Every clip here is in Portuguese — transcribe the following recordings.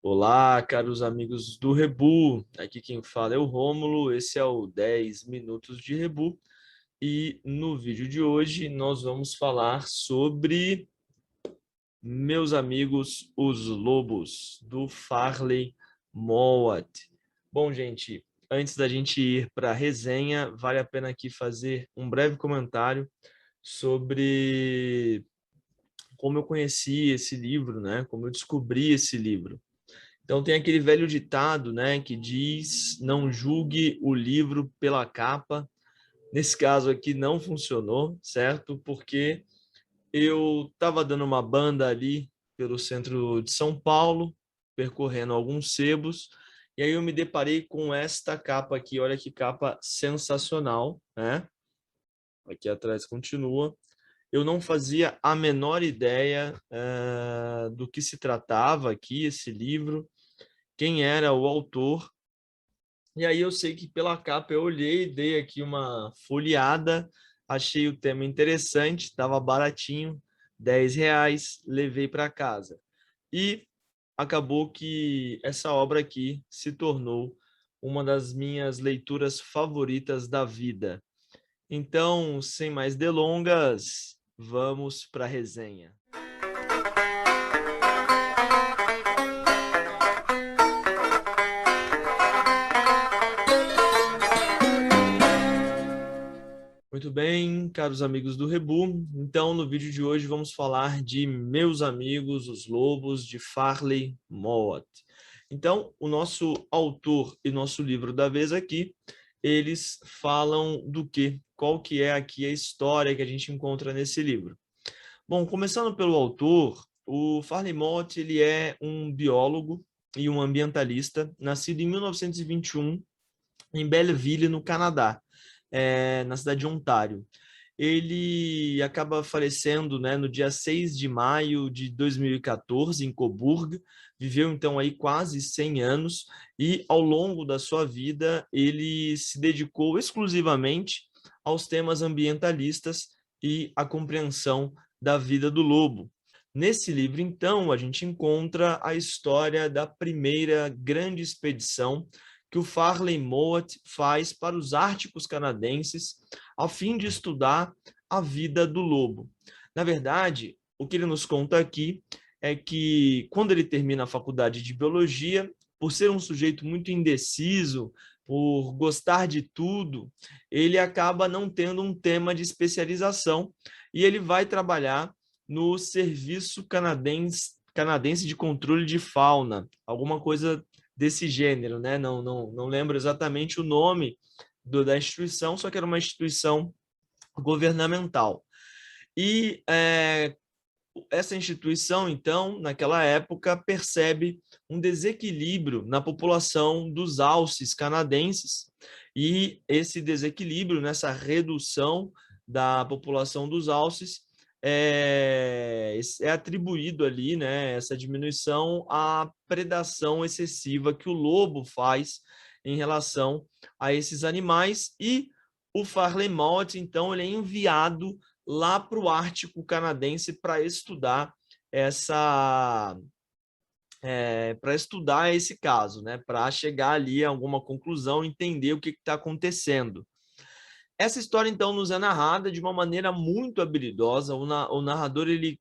Olá, caros amigos do Rebu. Aqui quem fala é o Rômulo. Esse é o 10 Minutos de Rebu. E no vídeo de hoje nós vamos falar sobre Meus Amigos os Lobos, do Farley Mowat. Bom, gente, antes da gente ir para a resenha, vale a pena aqui fazer um breve comentário sobre como eu conheci esse livro, né? Como eu descobri esse livro. Então tem aquele velho ditado, né, que diz: não julgue o livro pela capa. Nesse caso aqui não funcionou, certo? Porque eu estava dando uma banda ali pelo centro de São Paulo, percorrendo alguns sebos, e aí eu me deparei com esta capa aqui. Olha que capa sensacional, né? Aqui atrás continua. Eu não fazia a menor ideia do que se tratava aqui, esse livro, quem era o autor. E aí eu sei que pela capa eu olhei, dei aqui uma folheada, achei o tema interessante, estava baratinho, R$ 10, levei para casa. E acabou que essa obra aqui se tornou uma das minhas leituras favoritas da vida. Então, sem mais delongas, vamos para a resenha. Muito bem, caros amigos do Rebu. Então, no vídeo de hoje vamos falar de Meus Amigos, os Lobos, de Farley Mowat. Então, o nosso autor e nosso livro da vez aqui, eles falam do quê? Qual que é aqui a história que a gente encontra nesse livro? Bom, começando pelo autor, o Farley Mowat, ele é um biólogo e um ambientalista, nascido em 1921, em Belleville, no Canadá, na cidade de Ontário. Ele acaba falecendo, né, no dia 6 de maio de 2014, em Cobourg. Viveu, então, aí quase 100 anos e, ao longo da sua vida, ele se dedicou exclusivamente aos temas ambientalistas e à compreensão da vida do lobo. Nesse livro, então, a gente encontra a história da primeira grande expedição que o Farley Mowat faz para os Árticos canadenses, a fim de estudar a vida do lobo. Na verdade, o que ele nos conta aqui é que, quando ele termina a faculdade de biologia, por ser um sujeito muito indeciso, por gostar de tudo, ele acaba não tendo um tema de especialização e ele vai trabalhar no Serviço Canadense de Controle de Fauna, alguma coisa desse gênero, né? Não lembro exatamente o nome da instituição, só que era uma instituição governamental. E essa instituição, então, naquela época, percebe um desequilíbrio na população dos alces canadenses, e esse desequilíbrio, nessa redução da população dos alces, é atribuído ali, né, essa diminuição à predação excessiva que o lobo faz em relação a esses animais, e o Farley Mowat, então, ele é enviado lá para o Ártico canadense para estudar para estudar esse caso, né? Para chegar ali a alguma conclusão, entender o que está acontecendo. Essa história, então, nos é narrada de uma maneira muito habilidosa. O narrador, ele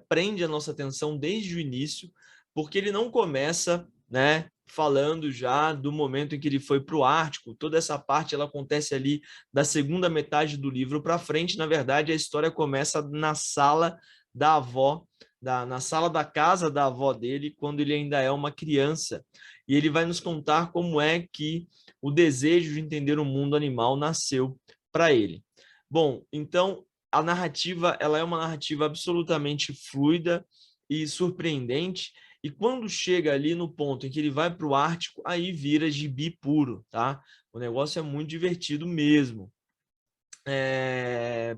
prende a nossa atenção desde o início, porque ele não começa, né, falando já do momento em que ele foi para o Ártico. Toda essa parte ela acontece ali da segunda metade do livro para frente. Na verdade, a história começa na sala da avó, na sala da casa da avó dele, quando ele ainda é uma criança. E ele vai nos contar como é que o desejo de entender o mundo animal nasceu para ele. Bom, então a narrativa, ela é uma narrativa absolutamente fluida e surpreendente, e quando chega ali no ponto em que ele vai para o Ártico, aí vira gibi puro, tá? O negócio é muito divertido mesmo.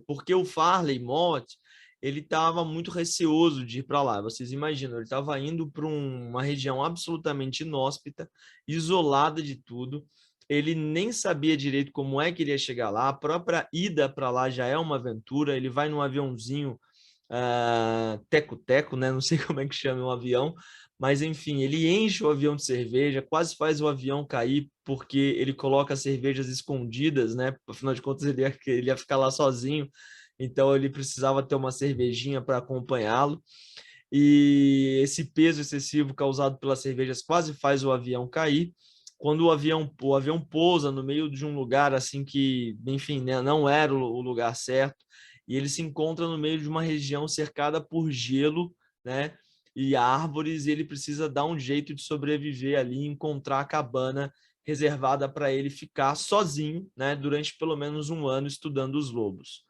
Porque o Farley Mowat, ele estava muito receoso de ir para lá. Vocês imaginam, ele estava indo para uma região absolutamente inóspita, isolada de tudo. Ele nem sabia direito como é que ele ia chegar lá. A própria ida para lá já é uma aventura. Ele vai num aviãozinho teco-teco, né? Não sei como é que chama o avião, mas enfim, ele enche o avião de cerveja, quase faz o avião cair, porque ele coloca as cervejas escondidas, né? Afinal de contas, ele ia ficar lá sozinho, então ele precisava ter uma cervejinha para acompanhá-lo. E esse peso excessivo causado pelas cervejas quase faz o avião cair. Quando o avião pousa no meio de um lugar assim que, enfim, né, não era o lugar certo, e ele se encontra no meio de uma região cercada por gelo, né, e árvores, e ele precisa dar um jeito de sobreviver ali, encontrar a cabana reservada para ele ficar sozinho, né, durante pelo menos um ano estudando os lobos.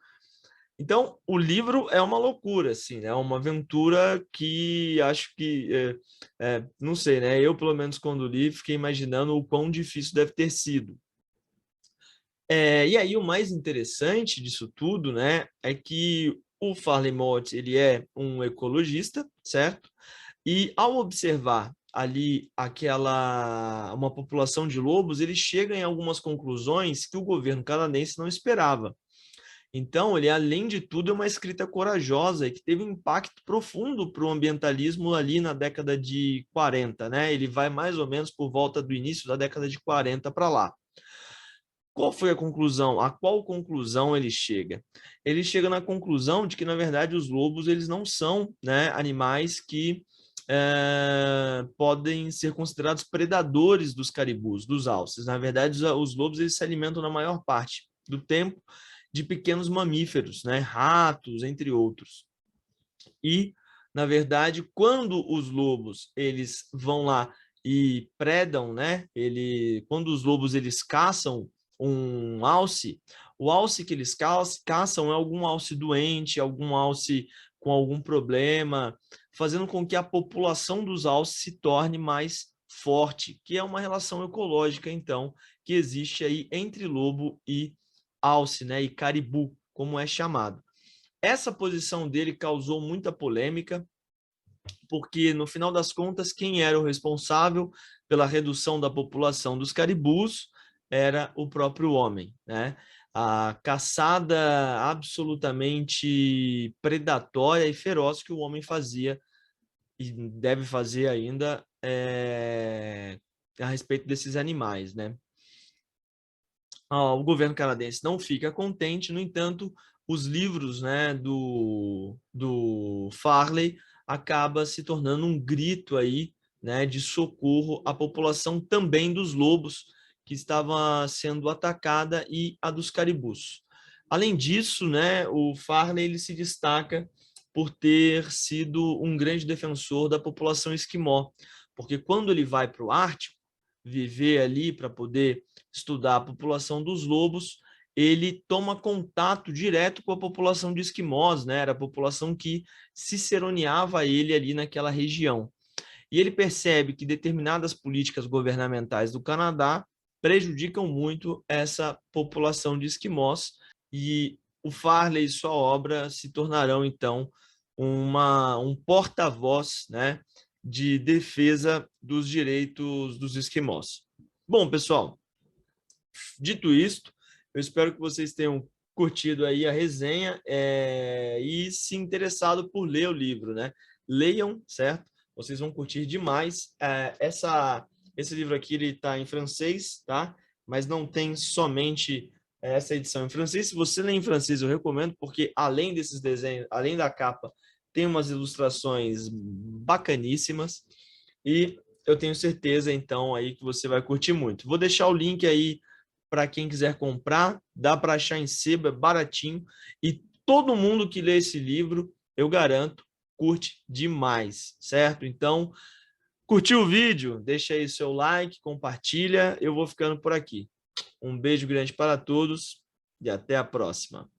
Então, o livro é uma loucura, assim, né? É uma aventura que acho que, não sei, né? Eu, pelo menos, quando li, fiquei imaginando o quão difícil deve ter sido. E aí, o mais interessante disso tudo, né, é que o Farley Mott, ele é um ecologista, certo? E ao observar ali uma população de lobos, ele chega em algumas conclusões que o governo canadense não esperava. Então, ele, além de tudo, é uma escrita corajosa e que teve um impacto profundo para o ambientalismo ali na década de 40, né? Ele vai mais ou menos por volta do início da década de 40 para lá. Qual foi a conclusão? A qual conclusão ele chega? Ele chega na conclusão de que, na verdade, os lobos eles não são, né, animais que podem ser considerados predadores dos caribus, dos alces. Na verdade, os lobos eles se alimentam na maior parte do tempo de pequenos mamíferos, né, ratos, entre outros. E, na verdade, quando os lobos eles vão lá e predam, né, quando os lobos eles caçam um alce, o alce que eles caçam é algum alce doente, algum alce com algum problema, fazendo com que a população dos alces se torne mais forte, que é uma relação ecológica, então, que existe aí entre lobo e alce, né, e caribu, como é chamado. Essa posição dele causou muita polêmica, porque, no final das contas, quem era o responsável pela redução da população dos caribus era o próprio homem, né? A caçada absolutamente predatória e feroz que o homem fazia e deve fazer ainda a respeito desses animais, né? O governo canadense não fica contente, no entanto, os livros, né, do Farley acaba se tornando um grito aí, né, de socorro à população também dos lobos que estava sendo atacada e a dos caribus. Além disso, né, o Farley ele se destaca por ter sido um grande defensor da população esquimó, porque quando ele vai para o Ártico viver ali para poder estudar a população dos lobos, ele toma contato direto com a população de esquimós, né? Era a população que ciceroneava ele ali naquela região. E ele percebe que determinadas políticas governamentais do Canadá prejudicam muito essa população de esquimós, e o Farley e sua obra se tornarão, então, um porta-voz, né, de defesa dos direitos dos esquimós. Bom, pessoal, dito isto, eu espero que vocês tenham curtido aí a resenha e se interessado por ler o livro, né? Leiam, certo? Vocês vão curtir demais. Esse livro aqui ele está em francês, tá? Mas não tem somente essa edição em francês. Se você lê em francês, eu recomendo, porque além desses desenhos, além da capa, tem umas ilustrações bacaníssimas e eu tenho certeza, então, aí que você vai curtir muito. Vou deixar o link aí para quem quiser comprar, dá para achar em sebo, é baratinho, e todo mundo que lê esse livro, eu garanto, curte demais, certo? Então, curtiu o vídeo? Deixa aí seu like, compartilha, eu vou ficando por aqui. Um beijo grande para todos e até a próxima.